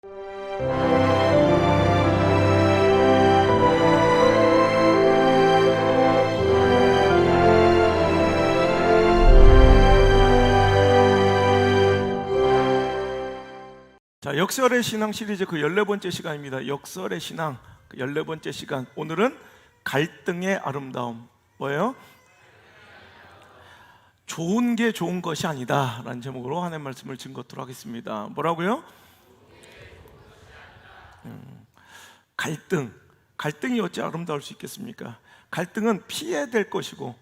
자, 역설의 신앙 시리즈 그 14번째 시간입니다. 역설의 신앙 그 14번째 시간. 오늘은 갈등의 아름다움. 뭐예요? 좋은 게 좋은 것이 아니다 라는 제목으로 하나님의 말씀을 증거토록 하겠습니다. 뭐라고요? 갈등이 어찌 아름다울 수 있겠습니까? 갈등은 피해야 될 것이고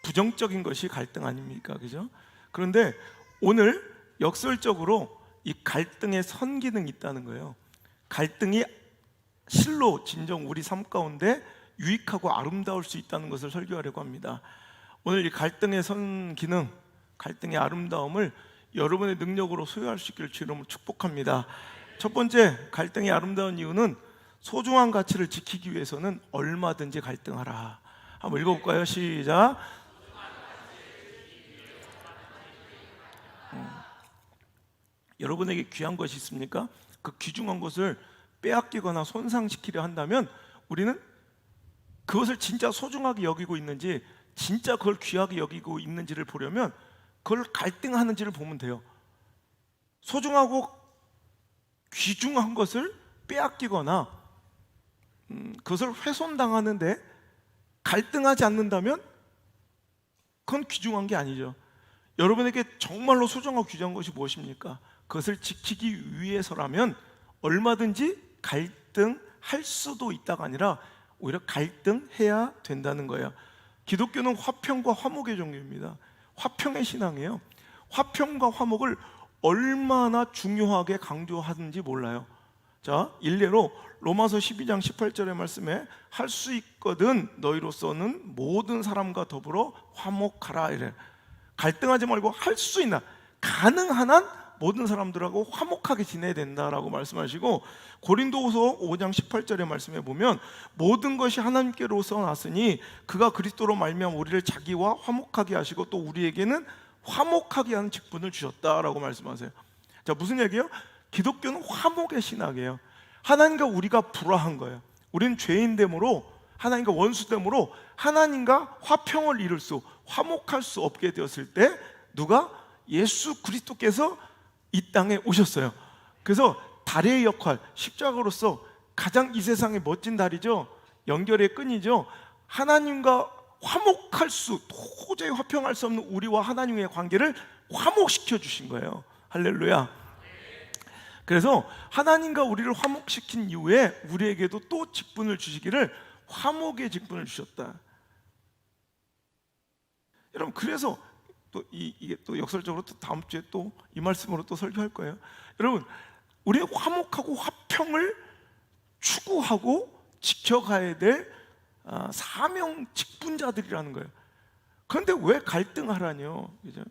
부정적인 것이 갈등 아닙니까? 그죠? 그런데 오늘 역설적으로 이 갈등의 선기능이 있다는 거예요. 갈등이 실로 진정 우리 삶 가운데 유익하고 아름다울 수 있다는 것을 설교하려고 합니다. 오늘 이 갈등의 선기능, 갈등의 아름다움을 여러분의 능력으로 소유할 수 있기를 주님으로 축복합니다. 첫 번째, 갈등이 아름다운 이유는 소중한 가치를 지키기 위해서는 얼마든지 갈등하라. 한번 읽어볼까요? 시작. 여러분에게 귀한 것이 있습니까? 그 귀중한 것을 빼앗기거나 손상시키려 한다면 우리는 그것을 진짜 소중하게 여기고 있는지, 진짜 그걸 귀하게 여기고 있는지를 보려면 그걸 갈등하는지를 보면 돼요. 소중하고 귀중한 것을 빼앗기거나 그것을 훼손당하는데 갈등하지 않는다면 그건 귀중한 게 아니죠. 여러분에게 정말로 소중하고 귀중한 것이 무엇입니까? 그것을 지키기 위해서라면 얼마든지 갈등할 수도 있다가 아니라 오히려 갈등해야 된다는 거예요. 기독교는 화평과 화목의 종교입니다. 화평의 신앙이에요. 화평과 화목을 얼마나 중요하게 강조하는지 몰라요. 자, 일례로 로마서 12장 18절의 말씀에 할 수 있거든 너희로서는 모든 사람과 더불어 화목하라 이래. 갈등하지 말고 할 수 있나, 가능한 한 모든 사람들하고 화목하게 지내야 된다라고 말씀하시고, 고린도후서 5장 18절의 말씀에 보면 모든 것이 하나님께로서 났으니 그가 그리스도로 말미암아 우리를 자기와 화목하게 하시고 또 우리에게는 화목하게 하는 직분을 주셨다라고 말씀하세요. 자, 무슨 얘기예요? 기독교는 화목의 신학이에요. 하나님과 우리가 불화한 거예요. 우리는 죄인됨으로, 하나님과 원수됨으로 하나님과 화평을 이룰 수, 화목할 수 없게 되었을 때 누가? 예수 그리스도께서 이 땅에 오셨어요. 그래서 다리의 역할, 십자가로서 가장 이 세상의 멋진 다리죠. 연결의 끈이죠. 하나님과 화목할 수, 도저히 화평할 수 없는 우리와 하나님의 관계를 화목시켜 주신 거예요. 할렐루야. 그래서 하나님과 우리를 화목시킨 이후에 우리에게도 또 직분을 주시기를 화목의 직분을 주셨다. 여러분, 그래서 또 이게 또 역설적으로 또 다음 주에 또 이 말씀으로 또 설교할 거예요. 여러분, 우리 화목하고 화평을 추구하고 지켜가야 될 사명 직분자들이라는 거예요. 그런데 왜 갈등하라뇨? 그죠?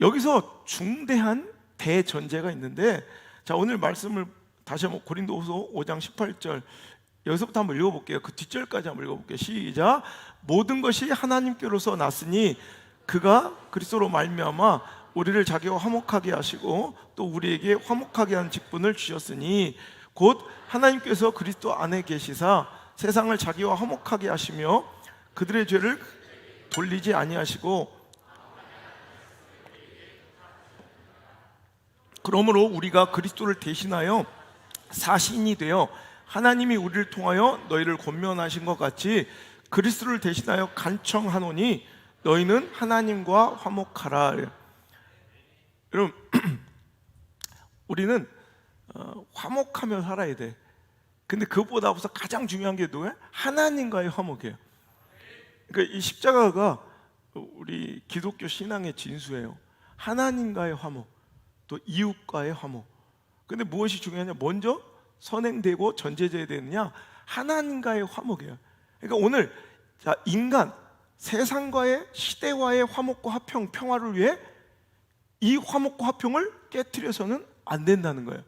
여기서 중대한 대전제가 있는데, 자, 오늘 말씀을 다시 한번 고린도후서 5장 18절 여기서부터 한번 읽어볼게요. 그 뒷절까지 한번 읽어볼게요. 시작. 모든 것이 하나님께로서 났으니 그가 그리스도로 말미암아 우리를 자기와 화목하게 하시고 또 우리에게 화목하게 하는 직분을 주셨으니 곧 하나님께서 그리스도 안에 계시사 세상을 자기와 화목하게 하시며 그들의 죄를 돌리지 아니하시고, 그러므로 우리가 그리스도를 대신하여 사신이 되어 하나님이 우리를 통하여 너희를 권면하신 것 같이 그리스도를 대신하여 간청하노니 너희는 하나님과 화목하라. 여러분, 우리는 화목하며 살아야 돼. 근데 그것보다 앞서 가장 중요한 게 누구예요? 하나님과의 화목이에요. 그러니까 이 십자가가 우리 기독교 신앙의 진수예요. 하나님과의 화목, 또 이웃과의 화목. 근데 무엇이 중요하냐? 먼저 선행되고 전제돼야 되느냐? 하나님과의 화목이에요. 그러니까 오늘 자, 인간, 세상과의, 시대와의 화목과 화평, 평화를 위해 이 화목과 화평을 깨트려서는 안 된다는 거예요.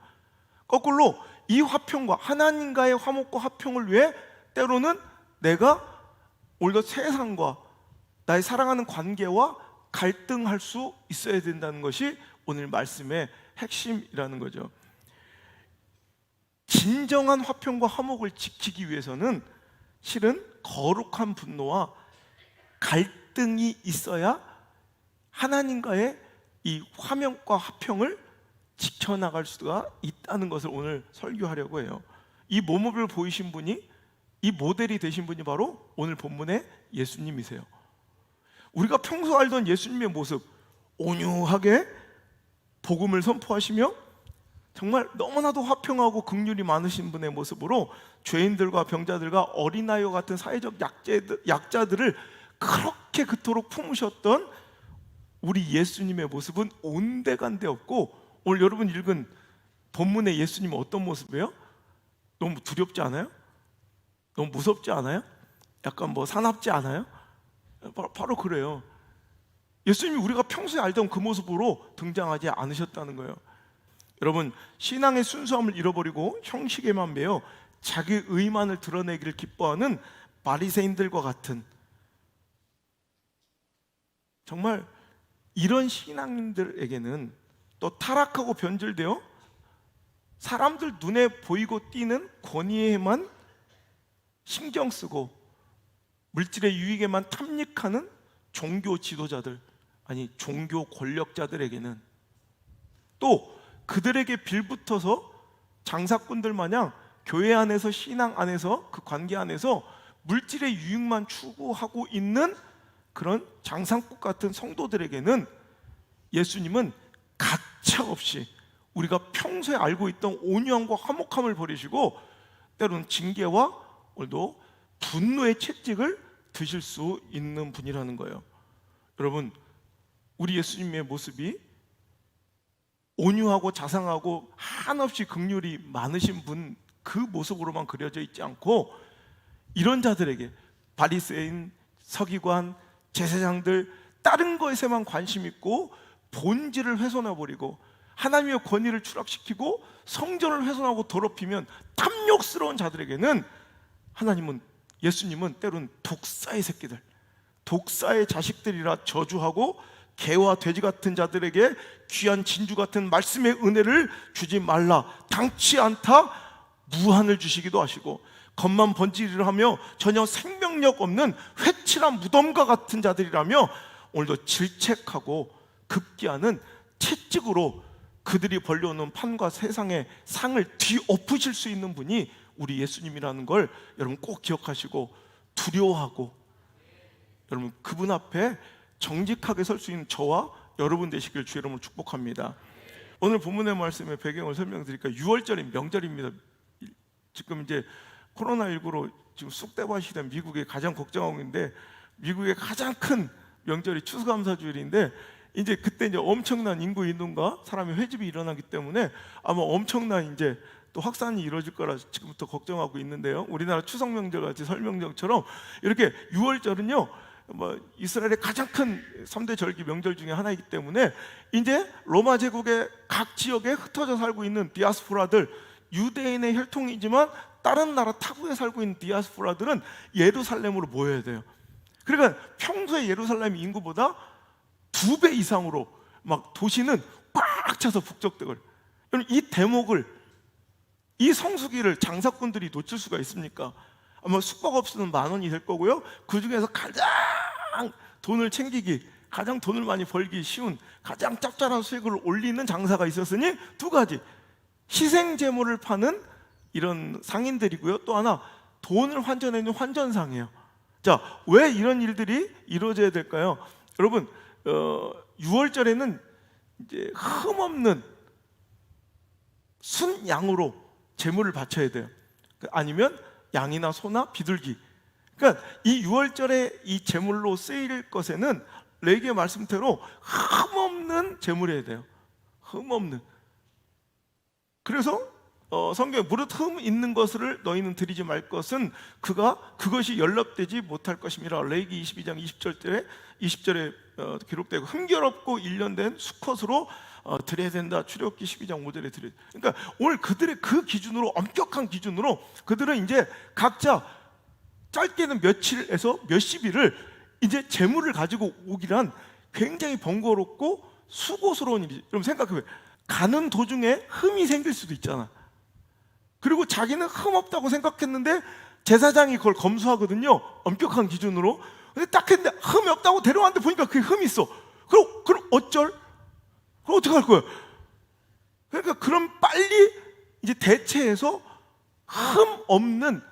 거꾸로 이 화평과 하나님과의 화목과 화평을 위해 때로는 내가 오히려 세상과 나의 사랑하는 관계와 갈등할 수 있어야 된다는 것이 오늘 말씀의 핵심이라는 거죠. 진정한 화평과 화목을 지키기 위해서는 실은 거룩한 분노와 갈등이 있어야 하나님과의 이 화목과 화평을 지켜나갈 수가 있다는 것을 오늘 설교하려고 해요. 이 모습을 보이신 분이, 이 모델이 되신 분이 바로 오늘 본문의 예수님이세요. 우리가 평소 알던 예수님의 모습, 온유하게 복음을 선포하시며 정말 너무나도 화평하고 긍휼이 많으신 분의 모습으로 죄인들과 병자들과 어린아이와 같은 사회적 약자들을 그렇게 그토록 품으셨던 우리 예수님의 모습은 온데간데 없고, 오늘 여러분 읽은 본문의 예수님은 어떤 모습이에요? 너무 두렵지 않아요? 너무 무섭지 않아요? 약간 사납지 않아요? 바로 그래요. 예수님이 우리가 평소에 알던 그 모습으로 등장하지 않으셨다는 거예요. 여러분, 신앙의 순수함을 잃어버리고 형식에만 매여 자기 의만을 드러내기를 기뻐하는 바리새인들과 같은, 정말 이런 신앙인들에게는 또 타락하고 변질되어 사람들 눈에 보이고 띄는 권위에만 신경 쓰고 물질의 유익에만 탐닉하는 종교 지도자들, 아니 종교 권력자들에게는, 또 그들에게 빌붙어서 장사꾼들 마냥 교회 안에서, 신앙 안에서, 그 관계 안에서 물질의 유익만 추구하고 있는 그런 장사꾼 같은 성도들에게는 예수님은 가차없이 우리가 평소에 알고 있던 온유함과 화목함을 버리시고 때로는 징계와 오늘도 분노의 채찍을 드실 수 있는 분이라는 거예요. 여러분, 우리 예수님의 모습이 온유하고 자상하고 한없이 긍휼이 많으신 분, 그 모습으로만 그려져 있지 않고 이런 자들에게, 바리새인, 서기관, 제사장들, 다른 것에만 관심 있고 본질을 훼손해버리고 하나님의 권위를 추락시키고 성전을 훼손하고 더럽히면 탐욕스러운 자들에게는 하나님은, 예수님은 때로는 독사의 새끼들, 독사의 자식들이라 저주하고 개와 돼지 같은 자들에게 귀한 진주 같은 말씀의 은혜를 주지 말라, 당치 않다 무한을 주시기도 하시고, 겉만 번지르르 하며 전혀 생명력 없는 회칠한 무덤과 같은 자들이라며 오늘도 질책하고 급기야는 채찍으로 그들이 벌려오는 판과 세상의 상을 뒤엎으실 수 있는 분이 우리 예수님이라는 걸 여러분 꼭 기억하시고, 두려워하고 여러분 그분 앞에 정직하게 설 수 있는 저와 여러분 되시길 주의 이름으로 축복합니다. 오늘 본문의 말씀의 배경을 설명드리니까 6월절인 명절입니다. 지금 이제 코로나19로 지금 쑥대밭이 된 미국에 가장 걱정하고 있는데, 미국의 가장 큰 명절이 추수감사주일인데 이제 그때 이제 엄청난 인구 이동과 사람의 회집이 일어나기 때문에 아마 엄청난 이제 또 확산이 이루어질 거라 지금부터 걱정하고 있는데요. 우리나라 추석 명절 같이 설 명절처럼 이렇게 6월절은요, 이스라엘의 가장 큰 3대 절기 명절 중에 하나이기 때문에 이제 로마 제국의 각 지역에 흩어져 살고 있는 디아스포라들, 유대인의 혈통이지만 다른 나라 타국에 살고 있는 디아스포라들은 예루살렘으로 모여야 돼요. 그러니까 평소에 예루살렘 인구보다 2배 이상으로 막 도시는 꽉 차서 북적대걸. 이 대목을, 이 성수기를 장사꾼들이 놓칠 수가 있습니까? 아마 숙박업소는 10,000원이 될 거고요. 그 중에서 가장 돈을 챙기기, 가장 돈을 많이 벌기 쉬운, 가장 짭짤한 수익을 올리는 장사가 있었으니 2가지, 희생제물을 파는 이런 상인들이고요, 또 하나 돈을 환전해주는 환전상이에요. 자, 왜 이런 일들이 이루어져야 될까요? 여러분, 6월절에는 이제 흠없는 순양으로 제물을 바쳐야 돼요. 아니면 양이나 소나 비둘기. 그러니까 이 6월절에 이 제물로 쓰일 것에는 레위기의 말씀대로 흠없는 제물이어야 돼요. 흠없는. 그래서 성경에 무릇 흠 있는 것을 너희는 드리지 말 것은 그것이 연락되지 못할 것임이라. 레위기 22장 20절에 기록되고, 흠결없고 일련된 수컷으로 드려야 된다. 출애굽기 12장 5절에 드려야 된다. 그러니까 오늘 그들의 그 기준으로, 엄격한 기준으로 그들은 이제 각자 짧게는 며칠에서 몇십일을 이제 재물을 가지고 오기란 굉장히 번거롭고 수고스러운 일이지. 여러분 생각해봐요. 가는 도중에 흠이 생길 수도 있잖아. 그리고 자기는 흠없다고 생각했는데 제사장이 그걸 검수하거든요. 엄격한 기준으로. 근데 딱 했는데 흠이 없다고 데려왔는데 보니까 그게 흠이 있어. 그럼 어쩔? 그럼 어떡할 거야? 그러니까 그럼 빨리 이제 대체해서 흠 없는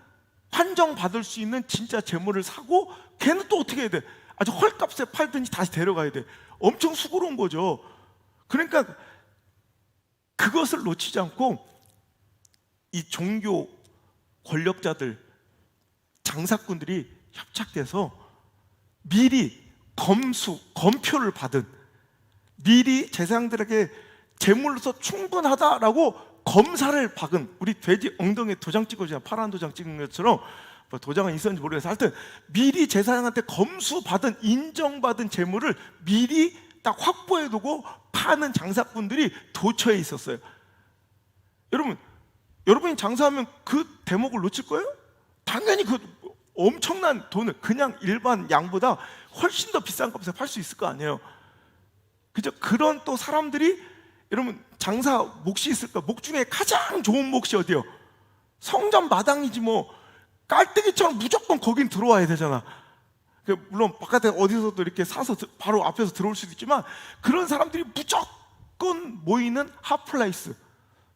환정받을 수 있는 진짜 재물을 사고, 걔는 또 어떻게 해야 돼? 아주 헐값에 팔든지 다시 데려가야 돼. 엄청 수고로운 거죠. 그러니까 그것을 놓치지 않고 이 종교 권력자들, 장사꾼들이 협착돼서 미리 검표를 받은, 미리 제사장들에게 제물로서 충분하다라고 검사를 박은, 우리 돼지 엉덩이에 도장 찍어주냐, 파란 도장 찍은 것처럼, 도장은 있었는지 모르겠어요. 하여튼 미리 제사장한테 검수받은, 인정받은 제물을 미리 딱 확보해두고 파는 장사꾼들이 도처에 있었어요. 여러분이 장사하면 그 대목을 놓칠 거예요? 당연히 그 엄청난 돈을 그냥 일반 양보다 훨씬 더 비싼 값에 팔 수 있을 거 아니에요. 그죠? 그런 또 사람들이, 여러분 장사 몫이 있을까? 목 중에 가장 좋은 몫이 어디요? 성전 마당이지 뭐. 깔때기처럼 무조건 거긴 들어와야 되잖아. 물론 바깥에 어디서도 이렇게 사서 바로 앞에서 들어올 수도 있지만, 그런 사람들이 무조건 모이는 핫플레이스,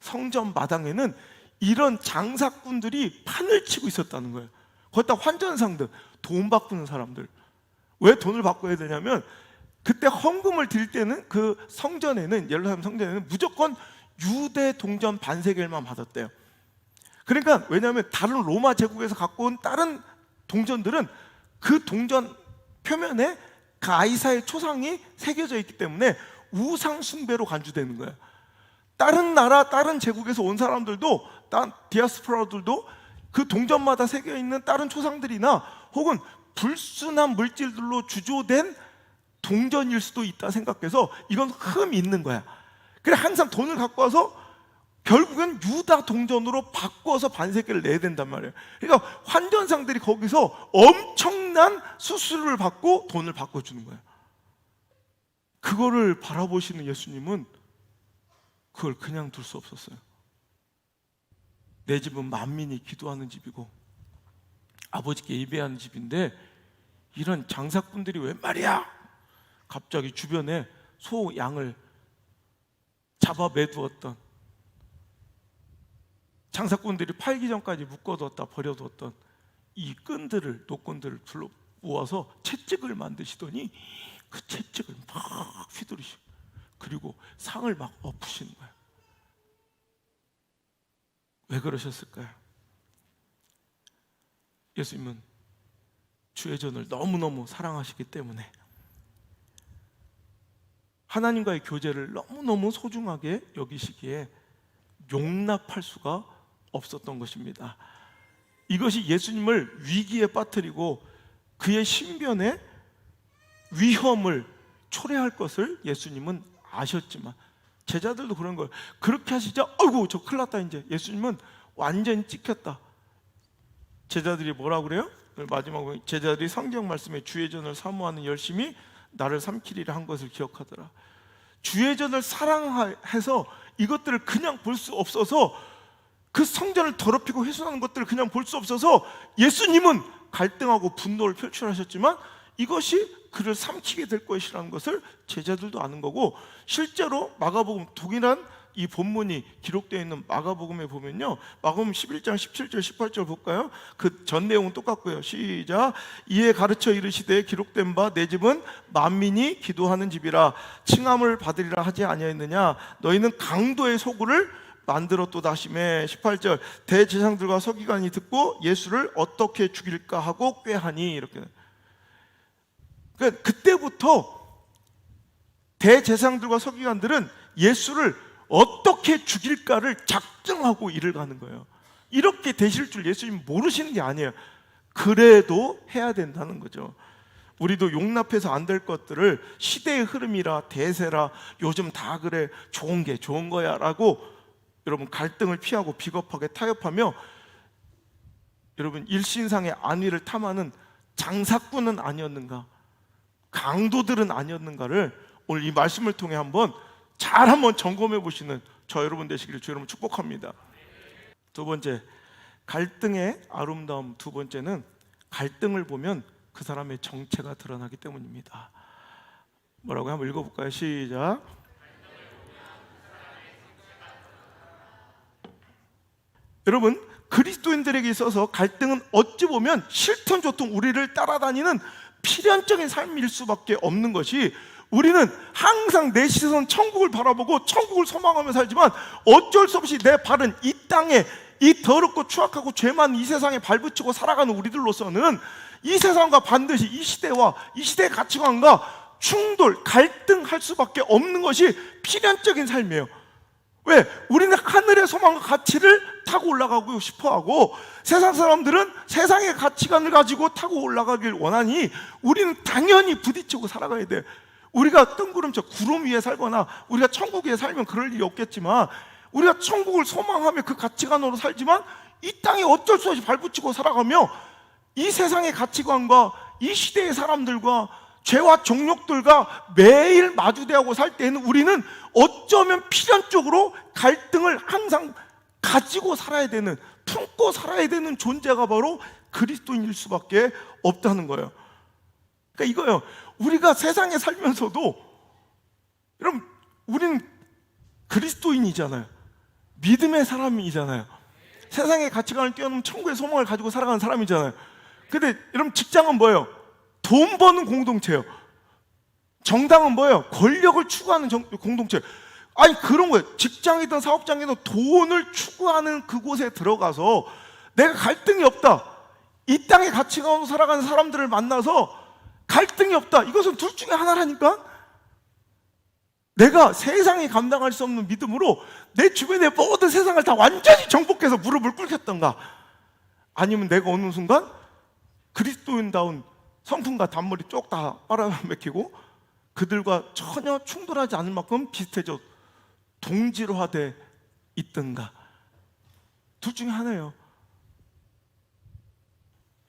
성전 마당에는 이런 장사꾼들이 판을 치고 있었다는 거예요. 거기다 환전상들, 돈 바꾸는 사람들. 왜 돈을 바꿔야 되냐면, 그때 헌금을 드릴 때는 그 성전에는, 예루살렘 성전에는 무조건 유대 동전 반세겔만 받았대요. 그러니까 왜냐하면 다른 로마 제국에서 갖고 온 다른 동전들은 그 동전 표면에 가이사의 초상이 새겨져 있기 때문에 우상 숭배로 간주되는 거예요. 다른 나라, 다른 제국에서 온 사람들도, 디아스포라들도 그 동전마다 새겨 있는 다른 초상들이나 혹은 불순한 물질들로 주조된 동전일 수도 있다 생각해서 이건 흠이 있는 거야. 그래 항상 돈을 갖고 와서 결국은 유다 동전으로 바꿔서 반세겔을 내야 된단 말이에요. 그러니까 환전상들이 거기서 엄청난 수수료를 받고 돈을 바꿔주는 거예요. 그거를 바라보시는 예수님은 그걸 그냥 둘 수 없었어요. 내 집은 만민이 기도하는 집이고 아버지께 예배하는 집인데, 이런 장사꾼들이 웬 말이야? 갑자기 주변에 소, 양을 잡아 매두었던, 장사꾼들이 팔기 전까지 묶어뒀다 버려뒀던 이 끈들을, 노끈들을 불러 모아서 채찍을 만드시더니 그 채찍을 막 휘두르시고, 그리고 상을 막 엎으시는 거예요. 왜 그러셨을까요? 예수님은 주의 전을 너무너무 사랑하시기 때문에, 하나님과의 교제를 너무너무 소중하게 여기시기에 용납할 수가 없었던 것입니다. 이것이 예수님을 위기에 빠뜨리고 그의 신변에 위험을 초래할 것을 예수님은 아셨지만, 제자들도 그런 거예요. 그렇게 하시자 아이고 저 큰일 났다, 이제 예수님은 완전히 찍혔다. 제자들이 뭐라 그래요? 마지막으로 제자들이 성경 말씀에 주의 전을 사모하는 열심히 나를 삼키리라 한 것을 기억하더라. 주의 전을 사랑해서 이것들을 그냥 볼 수 없어서, 그 성전을 더럽히고 훼손하는 것들을 그냥 볼 수 없어서 예수님은 갈등하고 분노를 표출하셨지만, 이것이 그를 삼키게 될 것이라는 것을 제자들도 아는 거고, 실제로 마가복음, 동일한 이 본문이 기록되어 있는 마가복음에 보면요, 마가복음 11장 17절 18절 볼까요? 그 전 내용은 똑같고요. 시작. 이에 가르쳐 이르시되 기록된 바 내 집은 만민이 기도하는 집이라 칭함을 받으리라 하지 아니하였느냐? 너희는 강도의 소굴을 만들었도다 하시매. 18절. 대제사장들과 서기관이 듣고 예수를 어떻게 죽일까 하고 꾀하니. 이렇게. 그러니까 그때부터 대제사장들과 서기관들은 예수를 어떻게 죽일까를 작정하고 일을 가는 거예요. 이렇게 되실 줄 예수님 모르시는 게 아니에요. 그래도 해야 된다는 거죠. 우리도 용납해서 안 될 것들을 시대의 흐름이라, 대세라, 요즘 다 그래, 좋은 게 좋은 거야 라고 여러분 갈등을 피하고 비겁하게 타협하며, 여러분 일신상의 안위를 탐하는 장사꾼은 아니었는가, 강도들은 아니었는가를 오늘 이 말씀을 통해 한번 점검해 보시는 저 여러분 되시기를 주 여러분 축복합니다. 두 번째, 갈등의 아름다움. 두 번째는 갈등을 보면 그 사람의 정체가 드러나기 때문입니다. 뭐라고 한번 읽어볼까요? 시작. 여러분, 그리스도인들에게 있어서 갈등은 어찌 보면 싫든 좋든 우리를 따라다니는 필연적인 삶일 수밖에 없는 것이, 우리는 항상 내 시선 천국을 바라보고 천국을 소망하며 살지만 어쩔 수 없이 내 발은 이 땅에, 이 더럽고 추악하고 죄 많은 이 세상에 발붙이고 살아가는 우리들로서는 이 세상과 반드시 이 시대와 이 시대의 가치관과 충돌, 갈등할 수밖에 없는 것이 필연적인 삶이에요. 왜? 우리는 하늘의 소망과 가치를 타고 올라가고 싶어하고 세상 사람들은 세상의 가치관을 가지고 타고 올라가길 원하니 우리는 당연히 부딪히고 살아가야 돼. 우리가 뜬구름처 구름 위에 살거나 우리가 천국 위에 살면 그럴 일이 없겠지만, 우리가 천국을 소망하며 그 가치관으로 살지만 이 땅에 어쩔 수 없이 발붙이고 살아가며 이 세상의 가치관과 이 시대의 사람들과 죄와 종욕들과 매일 마주대하고 살 때에는 우리는 어쩌면 필연적으로 갈등을 항상 가지고 살아야 되는, 품고 살아야 되는 존재가 바로 그리스도인일 수밖에 없다는 거예요. 그러니까 이거예요. 우리가 세상에 살면서도, 여러분, 우리는 그리스도인이잖아요. 믿음의 사람이잖아요. 세상의 가치관을 뛰어넘은 천국의 소망을 가지고 살아가는 사람이잖아요. 근데 여러분, 직장은 뭐예요? 돈 버는 공동체예요. 정당은 뭐예요? 권력을 추구하는 공동체. 아니, 그런 거예요. 직장이든 사업장이든 돈을 추구하는 그곳에 들어가서 내가 갈등이 없다, 이 땅의 가치관으로 살아가는 사람들을 만나서 갈등이 없다, 이것은 둘 중에 하나라니까. 내가 세상이 감당할 수 없는 믿음으로 내 주변의 모든 세상을 다 완전히 정복해서 무릎을 꿇겠던가, 아니면 내가 어느 순간 그리스도인다운 성품과 단물이 쪽 다 빨아먹히고 그들과 전혀 충돌하지 않을 만큼 비슷해져 동질화돼 있던가. 둘 중에 하나예요.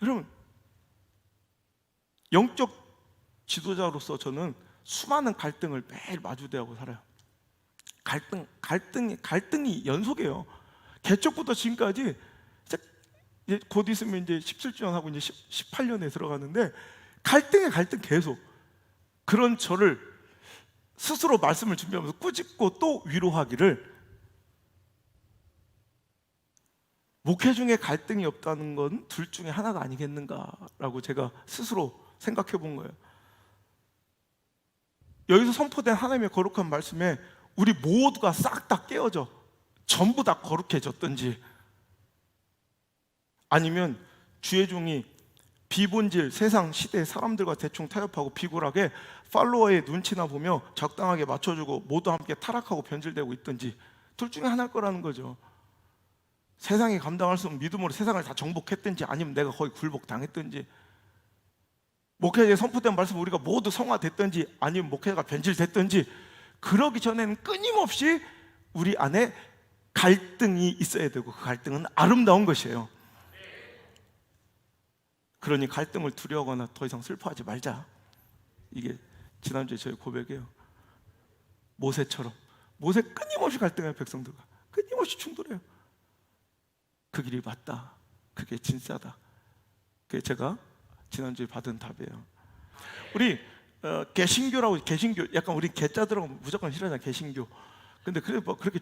여러분, 영적 지도자로서 저는 수많은 갈등을 매일 마주대하고 살아요. 갈등이 연속이에요. 개척부터 지금까지 곧 있으면 이제 17주년 하고 이제 18년에 들어가는데 갈등 계속. 그런 저를 스스로 말씀을 준비하면서 꾸짖고 또 위로하기를, 목회 중에 갈등이 없다는 건 둘 중에 하나가 아니겠는가라고 제가 스스로 생각해 본 거예요. 여기서 선포된 하나님의 거룩한 말씀에 우리 모두가 싹 다 깨어져 전부 다 거룩해졌든지, 아니면 주의 종이 비본질 세상 시대의 사람들과 대충 타협하고 비굴하게 팔로워의 눈치나 보며 적당하게 맞춰주고 모두 함께 타락하고 변질되고 있든지, 둘 중에 하나일 거라는 거죠. 세상이 감당할 수 없는 믿음으로 세상을 다 정복했든지, 아니면 내가 거의 굴복당했든지, 목회자의 선포된 말씀 우리가 모두 성화됐든지, 아니면 목회자가 변질됐든지, 그러기 전에는 끊임없이 우리 안에 갈등이 있어야 되고 그 갈등은 아름다운 것이에요. 그러니 갈등을 두려워하거나 더 이상 슬퍼하지 말자. 이게 지난주에 저의 고백이에요. 모세처럼. 모세 끊임없이 갈등해요. 백성들과 끊임없이 충돌해요. 그 길이 맞다, 그게 진짜다. 그게 제가 지난주에 받은 답이에요. 우리 개신교라고, 개신교 약간 우리 개자 들어가면 무조건 싫어하잖아요. 개신교. 근데 그게 뭐 그렇게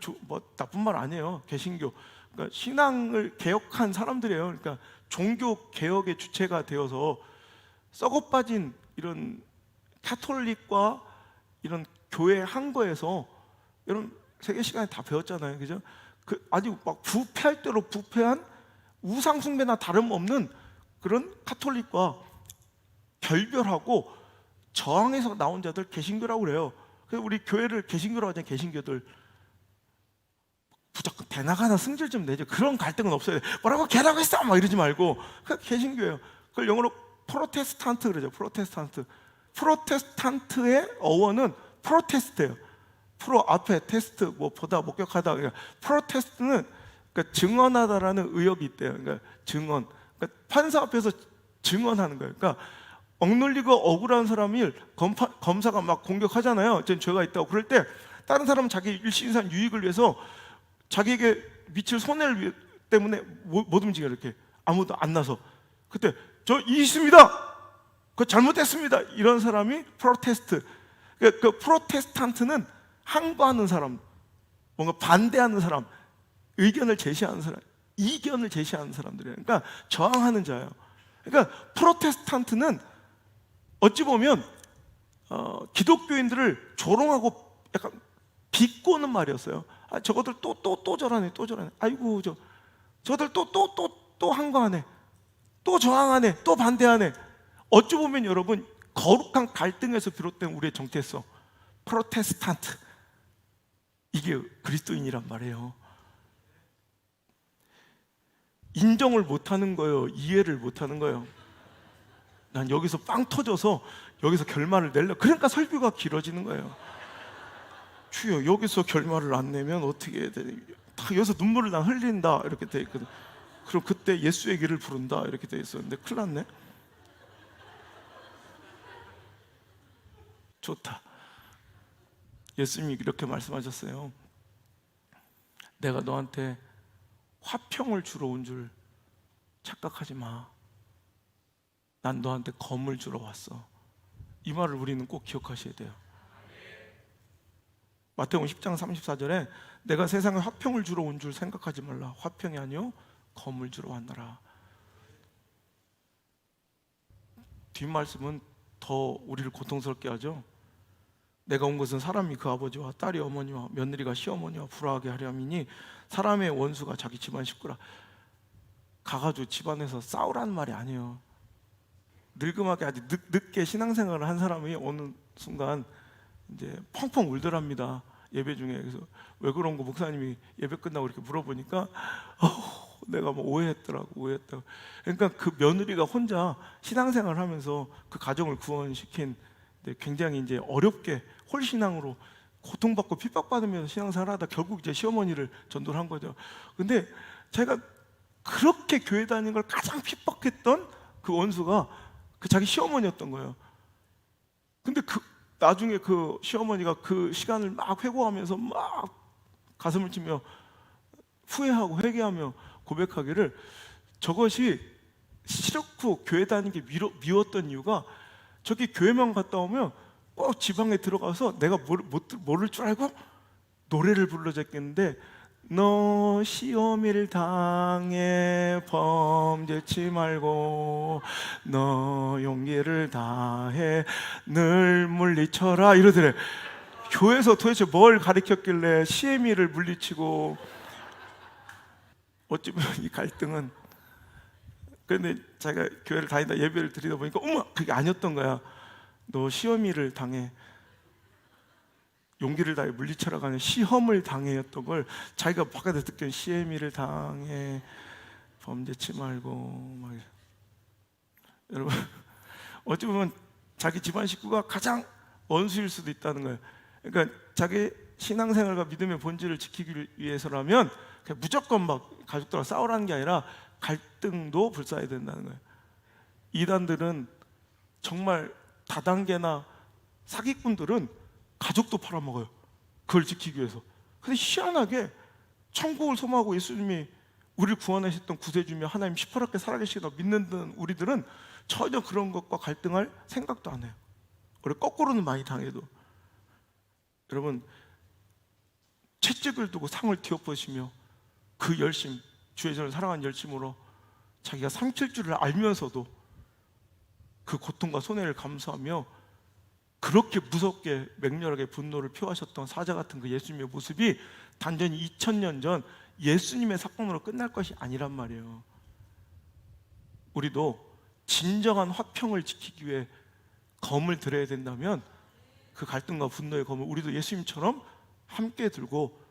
나쁜 말 아니에요. 개신교, 그러니까 신앙을 개혁한 사람들이에요. 그러니까 종교 개혁의 주체가 되어서 썩어빠진 이런 카톨릭과 이런 교회 한 거에서, 여러분 세계 시간에 다 배웠잖아요, 그죠? 아주 막 부패할 대로 부패한 우상 숭배나 다름없는 그런 카톨릭과 결별하고 저항해서 나온 자들 개신교라고 그래요. 그래서 우리 교회를 개신교라고 하잖아요. 개신교들 무조건 대나가나 승질 좀 내죠. 그런 갈등은 없어야 돼. 뭐라고 개라고 했어 막 이러지 말고, 그 개신교예요. 그걸 영어로 프로테스탄트 그러죠. 프로테스탄트의 어원은 프로테스트예요. 프로 앞에 테스트, 뭐 보다 목격하다. 그러니까 프로테스트는 그러니까 증언하다라는 의역이 있대요. 그러니까 증언, 그러니까 판사 앞에서 증언하는 거예요. 그러니까 억눌리고 억울한 사람이 검사가 막 공격하잖아요. 전 죄가 있다고. 그럴 때 다른 사람은 자기 일신상 유익을 위해서 자기에게 미칠 손해를 때문에 못 움직여. 이렇게 아무도 안 나서 그때 저 있습니다. 그거 잘못됐습니다. 이런 사람이 프로테스트. 그 프로테스탄트는 항거하는 사람, 뭔가 반대하는 사람, 의견을 제시하는 사람, 이견을 제시하는 사람들이에요. 그러니까 저항하는 자예요. 그러니까 프로테스탄트는 어찌 보면 기독교인들을 조롱하고 약간 비꼬는 말이었어요. 아, 저것들 또 저러네, 또 저러네. 아이고 저들 또 항거하네, 또 저항하네, 또 반대하네. 어찌 보면 여러분 거룩한 갈등에서 비롯된 우리의 정체성, 프로테스탄트, 이게 그리스도인이란 말이에요. 인정을 못하는 거예요. 이해를 못하는 거예요. 난 여기서 빵 터져서 여기서 결말을 내려. 그러니까 설교가 길어지는 거예요. 주여, 여기서 결말을 안 내면 어떻게 해야 되니? 다 여기서 눈물을 난 흘린다 이렇게 돼 있거든. 그럼 그때 예수의 길을 부른다 이렇게 돼 있었는데 큰일 났네. 좋다. 예수님이 이렇게 말씀하셨어요. 내가 너한테 화평을 주러 온 줄 착각하지 마. 난 너한테 검을 주러 왔어. 이 말을 우리는 꼭 기억하셔야 돼요. 마태복음 10장 34절에 내가 세상에 화평을 주러 온 줄 생각하지 말라. 화평이 아니요 검을 주러 왔노라. 뒷말씀은 더 우리를 고통스럽게 하죠. 내가 온 것은 사람이 그 아버지와 딸이 어머니와 며느리가 시어머니와 불화하게 하려 함이니 사람의 원수가 자기 집안 식구라. 가가지고 집안에서 싸우라는 말이 아니에요. 늙음하게 아주 늦게 신앙생활을 한 사람이 어느 순간 이제 펑펑 울더랍니다. 예배 중에. 그래서 왜 그런 거 목사님이 예배 끝나고 이렇게 물어보니까 내가 뭐 오해했다고. 그러니까 그 며느리가 혼자 신앙생활을 하면서 그 가정을 구원시킨, 굉장히 이제 어렵게 홀신앙으로 고통받고 핍박받으면서 신앙생활하다 결국 이제 시어머니를 전도를 한 거죠. 근데 제가 그렇게 교회 다니는 걸 가장 핍박했던 그 원수가 그 자기 시어머니였던 거예요. 근데 나중에 그 시어머니가 그 시간을 막 회고하면서 막 가슴을 치며 후회하고 회개하며 고백하기를, 저것이 싫고 교회 다니는 게 미웠던 이유가 저기 교회만 갔다 오면 꼭 지방에 들어가서 내가 모를 줄 알고 노래를 불러줬겠는데, 너 시험을 당해 범죄치 말고 너 용기를 다해 늘 물리쳐라 이러더래. 교회에서 도대체 뭘 가르쳤길래 시애미를 물리치고. 어찌 보면 이 갈등은, 그런데 자기가 교회를 다니다 예배를 드리다 보니까 어머, 그게 아니었던 거야. 너 시험을 당해, 용기를 다해 물리쳐라 가는 시험을 당해였던 걸 자기가 바깥에서 듣기엔 시애미를 당해 범죄치 말고 막. 여러분, 어찌 보면 자기 집안 식구가 가장 원수일 수도 있다는 거예요. 그러니까 자기 신앙생활과 믿음의 본질을 지키기 위해서라면 그냥 무조건 막 가족들과 싸우라는 게 아니라 갈등도 불사해야 된다는 거예요. 이단들은 정말 다단계나 사기꾼들은 가족도 팔아먹어요. 그걸 지키기 위해서. 근데 희한하게 천국을 소망하고 예수님이 우리를 구원하셨던 구세주며 하나님 시퍼렇게 살아계시다 믿는 우리들은 전혀 그런 것과 갈등할 생각도 안 해요. 우리 거꾸로는 많이 당해도. 여러분, 채찍을 두고 상을 뒤엎으시며 그 열심, 주의 전을 사랑하는 열심으로 자기가 삼킬 줄을 알면서도 그 고통과 손해를 감수하며 그렇게 무섭게 맹렬하게 분노를 표하셨던 사자 같은 그 예수님의 모습이 단전히 2000년 전 예수님의 사건으로 끝날 것이 아니란 말이에요. 우리도 진정한 화평을 지키기 위해 검을 들어야 된다면 그 갈등과 분노의 검을 우리도 예수님처럼 함께 들고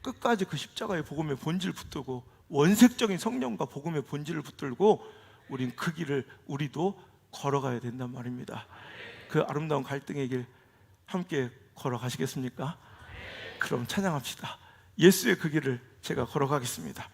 끝까지 그 십자가의 복음의 본질을 붙들고 원색적인 성령과 복음의 본질을 붙들고 우린 그 길을 우리도 걸어가야 된단 말입니다. 그 아름다운 갈등의 길 함께 걸어가시겠습니까? 그럼 찬양합시다. 예수의 그 길을 제가 걸어가겠습니다.